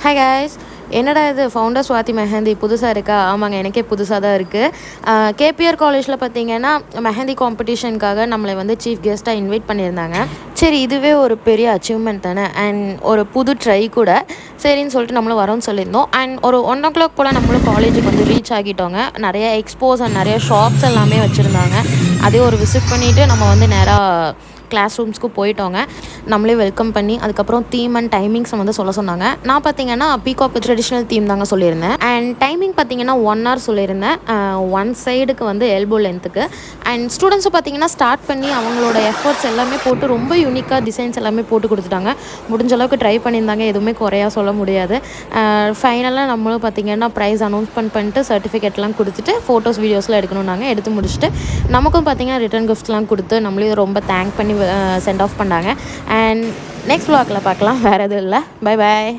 Hi guys, என்னடா இது founder Swathi mehndi புதுசாக இருக்கா? ஆமாங்க, எனக்கே புதுசாக தான் இருக்குது. கேபிஆர் காலேஜில் பார்த்தீங்கன்னா மெஹந்தி காம்படிஷனுக்காக நம்மளை வந்து சீஃப் கெஸ்ட்டாக இன்வைட் பண்ணியிருந்தாங்க. சரி, இதுவே ஒரு பெரிய அச்சீவ்மெண்ட் தானே, அண்ட் ஒரு புது ட்ரை கூட. சரின்னு சொல்லிட்டு நம்மளும் வரோன்னு சொல்லியிருந்தோம். அண்ட் ஒரு 1 o'clock போல் நம்மளும் காலேஜுக்கு வந்து ரீச் ஆகிட்டோங்க. நிறைய எக்ஸ்போஸ் அண்ட் நிறைய ஷாப்ஸ் எல்லாமே வச்சுருந்தாங்க. அதே ஒரு விசிட் பண்ணிவிட்டு நம்ம வந்து நேராக கிளாஸ் ரூம்ஸ்க்கு போயிட்டோங்க. நம்மளே வெல்கம் பண்ணி அதுக்கப்புறம் தீம் அண்ட் டைமிங்ஸ் வந்து சொன்னாங்க. நான் பார்த்தீங்கன்னா பீகாக் ட்ரெடிஷ்னல் தீம் தாங்க சொல்லியிருந்தேன். அண்ட் டைமிங் பார்த்தீங்கன்னா 1 hour சொல்லியிருந்தேன். 1 சைடுக்கு வந்து எல்போ லென்த்துக்கு. அண்ட் ஸ்டூடெண்ட்ஸை பார்த்தீங்கன்னா ஸ்டார்ட் பண்ணி அவங்களோட எஃபர்ட்ஸ் எல்லாமே போட்டு ரொம்ப யூனிக்காக டிசைன்ஸ் எல்லாமே போட்டு கொடுத்துட்டாங்க. முடிஞ்ச அளவுக்கு ட்ரை பண்ணியிருந்தாங்க, எதுவுமே குறையாக சொல்ல முடியாது. ஃபைனலாக நம்மளும் பார்த்தீங்கன்னா ப்ரைஸ் அனௌன்ஸ்மெண்ட் பண்ணிட்டு சர்டிஃபிகேட்லாம் கொடுத்துட்டு ஃபோட்டோஸ் வீடியோஸ்லாம் எடுக்கணும்னாங்க. எடுத்து முடிச்சுட்டு நமக்கும் பார்த்தீங்கன்னா ரிட்டன் கிஃப்ட்ஸ்லாம் கொடுத்து நம்மளையும் ரொம்ப தேங்க் பண்ணி சென்ட் ஆஃப் பண்ணாங்க. அண்ட் நெக்ஸ்ட் vlogல பார்க்கலாம். வேறு எதுவும் இல்லை. Bye bye.